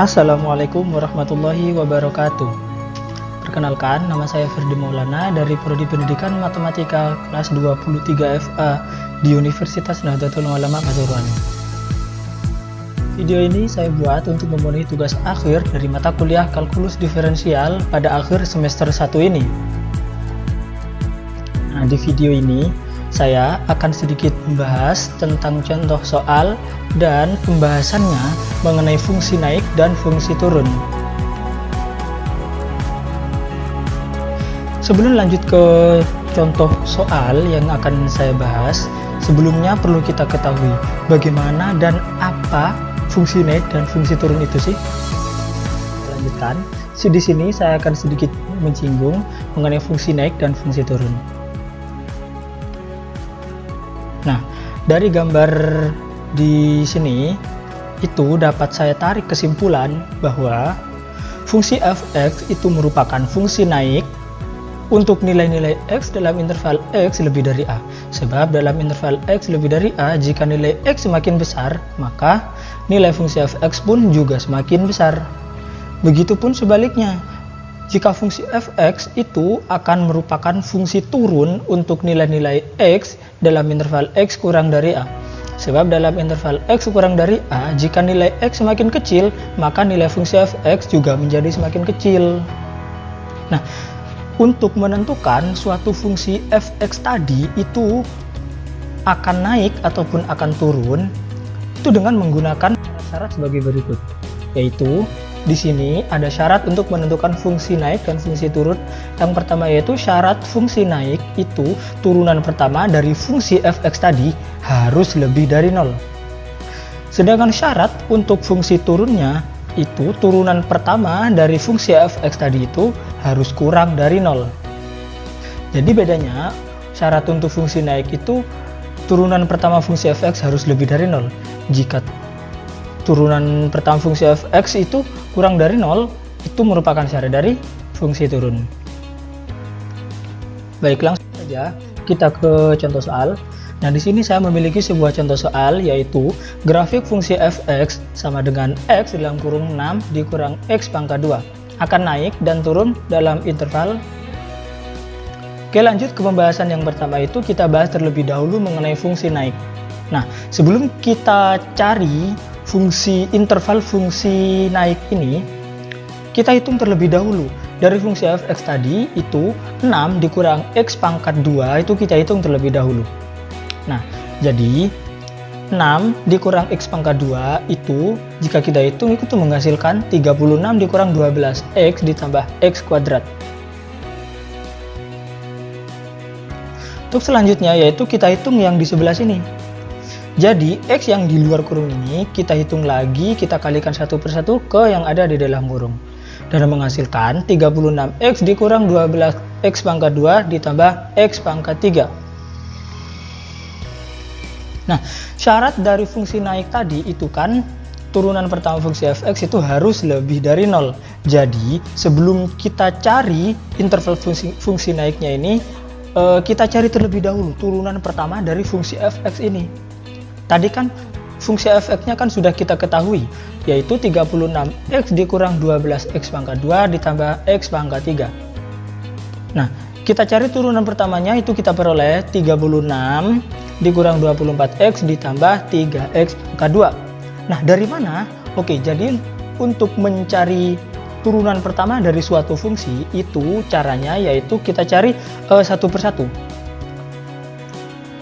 Assalamualaikum warahmatullahi wabarakatuh. Perkenalkan, nama saya Ferdi Maulana dari Prodi Pendidikan Matematika kelas 23 FA di Universitas Nahdlatul Ulama Pasuruan. Video ini saya buat untuk memenuhi tugas akhir dari mata kuliah kalkulus diferensial pada akhir semester 1 ini. Nah, di video ini saya akan sedikit membahas tentang contoh soal dan pembahasannya mengenai fungsi naik dan fungsi turun. Sebelum lanjut ke contoh soal yang akan saya bahas, sebelumnya perlu kita ketahui bagaimana dan apa fungsi naik dan fungsi turun itu sih. Lanjutkan. Di sini saya akan sedikit menyinggung mengenai fungsi naik dan fungsi turun. Nah, dari gambar di sini itu dapat saya tarik kesimpulan bahwa fungsi f(x) itu merupakan fungsi naik untuk nilai-nilai x dalam interval x lebih dari a. Sebab dalam interval x lebih dari a, jika nilai x semakin besar, maka nilai fungsi f(x) pun juga semakin besar. Begitupun sebaliknya, jika fungsi f(x) itu akan merupakan fungsi turun untuk nilai-nilai x dalam interval x kurang dari a. Sebab dalam interval x kurang dari a, jika nilai x semakin kecil, maka nilai fungsi f(x) juga menjadi semakin kecil. Nah, untuk menentukan suatu fungsi f(x) tadi itu akan naik ataupun akan turun, itu dengan menggunakan syarat sebagai berikut, yaitu di sini ada syarat untuk menentukan fungsi naik dan fungsi turun. Yang pertama yaitu syarat fungsi naik itu turunan pertama dari fungsi f(x) tadi harus lebih dari 0. Sedangkan syarat untuk fungsi turunnya itu turunan pertama dari fungsi f(x) tadi itu harus kurang dari 0. Jadi bedanya syarat untuk fungsi naik itu turunan pertama fungsi f(x) harus lebih dari 0. Jika turunan pertama fungsi f(x) itu kurang dari 0, itu merupakan syarat dari fungsi turun. Baik, langsung saja kita ke contoh soal. Nah, di sini saya memiliki sebuah contoh soal, yaitu grafik fungsi f(x) sama dengan x dalam kurung 6 dikurang x pangkat 2 akan naik dan turun dalam interval. Oke, lanjut ke pembahasan yang pertama, itu kita bahas terlebih dahulu mengenai fungsi naik. Nah, sebelum kita cari interval fungsi naik ini, kita hitung terlebih dahulu. Dari fungsi f(x) tadi itu 6 dikurang x pangkat 2 itu kita hitung terlebih dahulu. Nah, jadi 6 dikurang x pangkat 2 itu jika kita hitung itu menghasilkan 36 dikurang 12x ditambah x kuadrat. Untuk selanjutnya yaitu kita hitung yang di sebelah sini. Jadi x yang di luar kurung ini kita hitung lagi, kita kalikan satu persatu ke yang ada di dalam kurung, dan menghasilkan 36x dikurang 12x pangkat 2 ditambah x pangkat 3. Nah, syarat dari fungsi naik tadi itu kan turunan pertama fungsi f(x) itu harus lebih dari 0. Jadi sebelum kita cari interval fungsi naiknya ini, kita cari terlebih dahulu turunan pertama dari fungsi f(x) ini. Tadi kan fungsi f(x)-nya kan sudah kita ketahui, yaitu 36x dikurang 12x pangkat 2 ditambah x pangkat 3. Nah, kita cari turunan pertamanya itu kita peroleh 36 dikurang 24x ditambah 3x pangkat 2. Nah, dari mana? Oke, jadi untuk mencari turunan pertama dari suatu fungsi itu caranya yaitu kita cari satu persatu.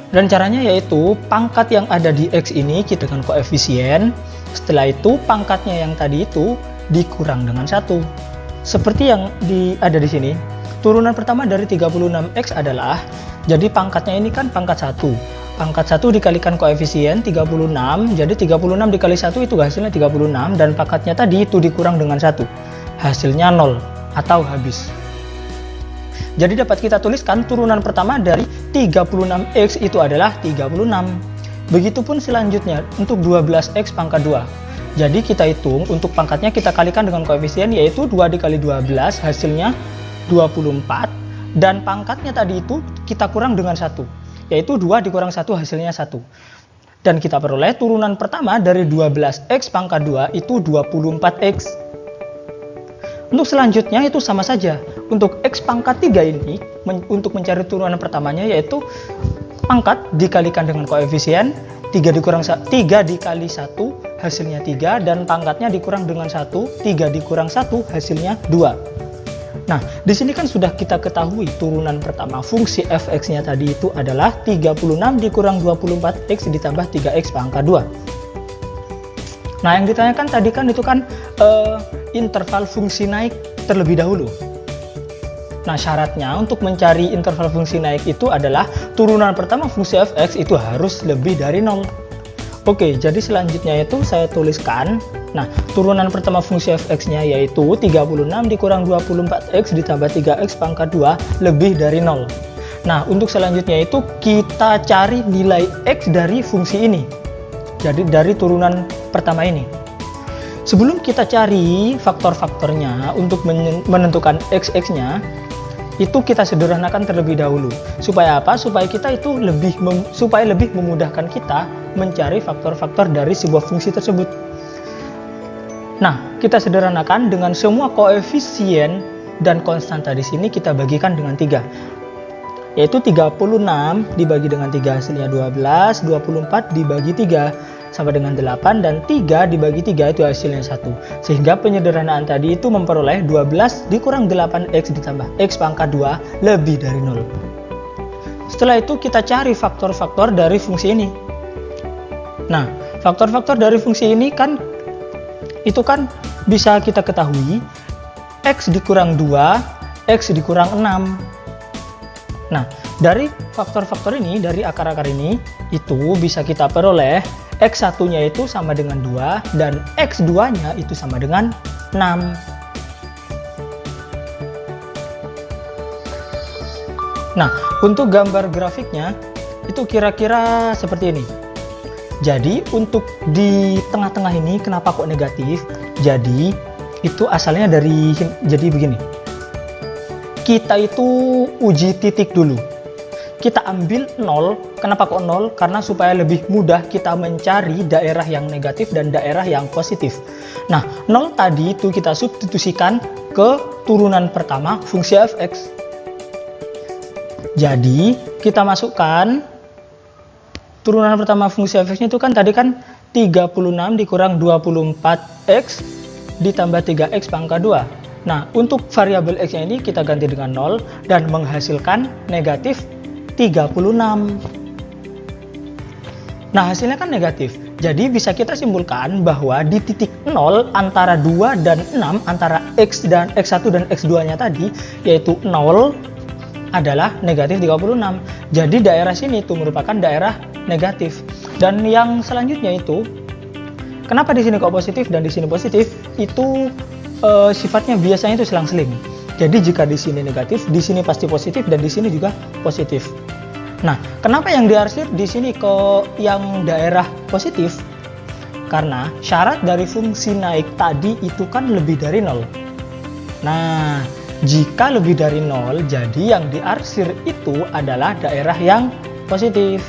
Dan caranya yaitu pangkat yang ada di x ini kita dengan koefisien, setelah itu pangkatnya yang tadi itu dikurang dengan 1. Seperti yang ada di sini, turunan pertama dari 36x adalah, jadi pangkatnya ini kan pangkat 1. Pangkat 1 dikalikan koefisien 36, jadi 36 dikali 1 itu hasilnya 36, dan pangkatnya tadi itu dikurang dengan 1. Hasilnya 0 atau habis. Jadi dapat kita tuliskan turunan pertama dari 36x itu adalah 36. Begitupun selanjutnya untuk 12x pangkat 2. Jadi kita hitung untuk pangkatnya kita kalikan dengan koefisien, yaitu 2 dikali 12 hasilnya 24. Dan pangkatnya tadi itu kita kurang dengan 1, yaitu 2 dikurang 1 hasilnya 1. Dan kita peroleh turunan pertama dari 12x pangkat 2 itu 24x. Untuk selanjutnya itu sama saja. Untuk x pangkat 3 ini, untuk mencari turunan pertamanya yaitu pangkat dikalikan dengan koefisien 3 dikali 1 hasilnya 3, dan pangkatnya dikurang dengan 1, 3 dikurang 1 hasilnya 2. Nah, di sini kan sudah kita ketahui turunan pertama fungsi fx-nya tadi itu adalah 36 dikurang 24x ditambah 3x pangkat 2. Nah, yang ditanyakan tadi kan itu kan interval fungsi naik terlebih dahulu. Nah, syaratnya untuk mencari interval fungsi naik itu adalah turunan pertama fungsi fx itu harus lebih dari 0. Oke, jadi selanjutnya itu saya tuliskan. Nah, turunan pertama fungsi fx-nya yaitu 36 dikurang 24x ditambah 3x pangkat 2 lebih dari 0. Nah, untuk selanjutnya itu kita cari nilai x dari fungsi ini. Jadi dari turunan pertama ini. Sebelum kita cari faktor-faktornya untuk menentukan x-nya, itu kita sederhanakan terlebih dahulu. Supaya apa? Supaya kita itu lebih memudahkan kita mencari faktor-faktor dari sebuah fungsi tersebut. Nah, kita sederhanakan dengan semua koefisien dan konstanta di sini kita bagikan dengan 3. Yaitu 36 dibagi dengan 3 hasilnya 12, 24 dibagi 3 sama dengan 8, dan 3 dibagi 3 itu hasilnya 1. Sehingga penyederhanaan tadi itu memperoleh 12 dikurang 8x ditambah x pangkat 2 lebih dari 0. Setelah itu kita cari faktor-faktor dari fungsi ini. Nah, faktor-faktor dari fungsi ini kan itu kan bisa kita ketahui x dikurang 2, x dikurang 6. Nah, dari faktor-faktor ini, dari akar-akar ini, itu bisa kita peroleh x1-nya itu sama dengan 2 dan x2-nya itu sama dengan 6. Nah, untuk gambar grafiknya itu kira-kira seperti ini. Jadi untuk di tengah-tengah ini kenapa kok negatif? Jadi itu asalnya jadi begini. Kita itu uji titik dulu. Kita ambil 0. Kenapa kok 0? Karena supaya lebih mudah kita mencari daerah yang negatif dan daerah yang positif. Nah, 0 tadi itu kita substitusikan ke turunan pertama fungsi fx. Jadi kita masukkan turunan pertama fungsi fx-nya itu kan tadi kan 36 dikurang 24x ditambah 3x pangkat 2. Nah, untuk variabel x-nya ini kita ganti dengan 0 dan menghasilkan negatif 36. Nah, hasilnya kan negatif. Jadi bisa kita simpulkan bahwa di titik 0 antara 2 dan 6, antara x1 dan x2-nya tadi, yaitu 0 adalah negatif 36. Jadi daerah sini itu merupakan daerah negatif. Dan yang selanjutnya itu, kenapa di sini kok positif dan di sini positif? Itu sifatnya biasanya itu selang-seling. Jadi jika di sini negatif, di sini pasti positif dan di sini juga positif. Nah, kenapa yang diarsir di sini ke yang daerah positif? Karena syarat dari fungsi naik tadi itu kan lebih dari 0. Nah, jika lebih dari 0, jadi yang diarsir itu adalah daerah yang positif.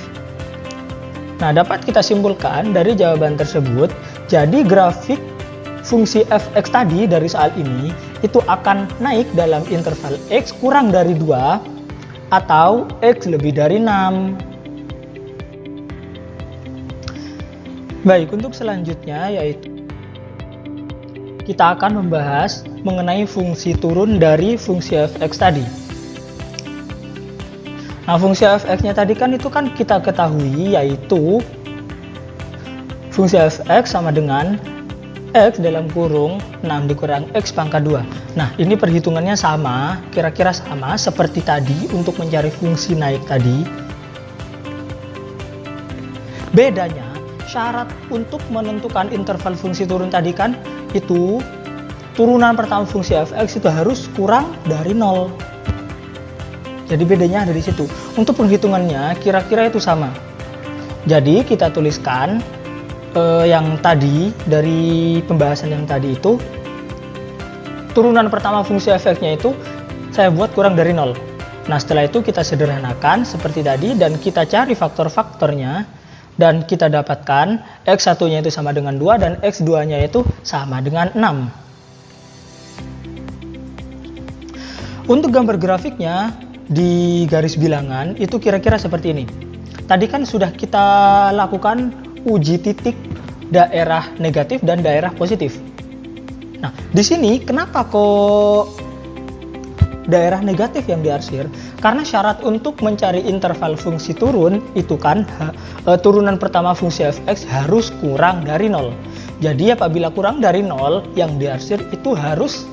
Nah, dapat kita simpulkan dari jawaban tersebut, jadi grafik fungsi fx tadi dari soal ini itu akan naik dalam interval x kurang dari 2 atau x lebih dari 6. Baik, untuk selanjutnya yaitu kita akan membahas mengenai fungsi turun dari fungsi fx tadi. Nah, fungsi fx-nya tadi kan itu kan kita ketahui yaitu fungsi fx sama dengan x dalam kurung 6 dikurang x pangkat 2. Nah, ini perhitungannya sama, kira-kira sama seperti tadi untuk mencari fungsi naik tadi. Bedanya, syarat untuk menentukan interval fungsi turun tadi kan itu turunan pertama fungsi fx itu harus kurang dari 0. Jadi bedanya ada di situ. Untuk penghitungannya kira-kira itu sama. Jadi kita tuliskan yang tadi dari pembahasan yang tadi itu turunan pertama fungsi fx-nya itu saya buat kurang dari 0. Nah, setelah itu kita sederhanakan seperti tadi dan kita cari faktor-faktornya. Dan kita dapatkan X1-nya itu sama dengan 2 dan X2-nya itu sama dengan 6. Untuk gambar grafiknya di garis bilangan itu kira-kira seperti ini. Tadi kan sudah kita lakukan uji titik daerah negatif dan daerah positif. Nah, di sini kenapa kok daerah negatif yang diarsir? Karena syarat untuk mencari interval fungsi turun itu kan turunan pertama fungsi f(x) harus kurang dari 0. Jadi apabila kurang dari 0, yang diarsir itu harus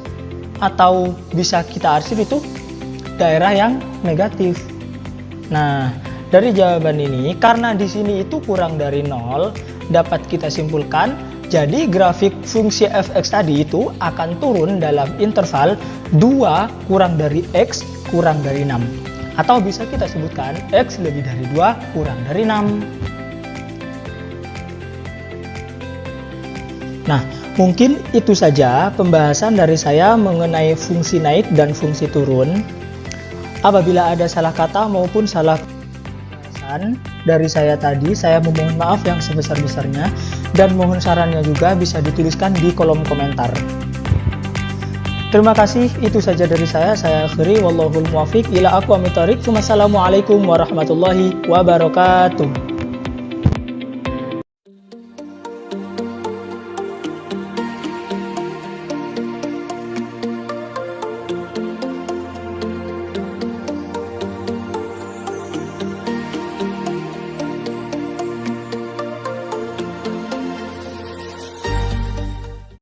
atau bisa kita arsir itu daerah yang negatif. Nah, dari jawaban ini karena di sini itu kurang dari 0, dapat kita simpulkan jadi grafik fungsi f(x) tadi itu akan turun dalam interval 2 kurang dari x kurang dari 6. Atau bisa kita sebutkan x lebih dari 2 kurang dari 6. Nah, mungkin itu saja pembahasan dari saya mengenai fungsi naik dan fungsi turun. Apabila ada salah kata maupun salah pembahasan dari saya tadi, saya memohon maaf yang sebesar-besarnya dan mohon sarannya juga bisa dituliskan di kolom komentar. Terima kasih, itu saja dari saya akhiri, wallahul muwaffiq ila aqwamit thoriq. Wassalamualaikum warahmatullahi wabarakatuh.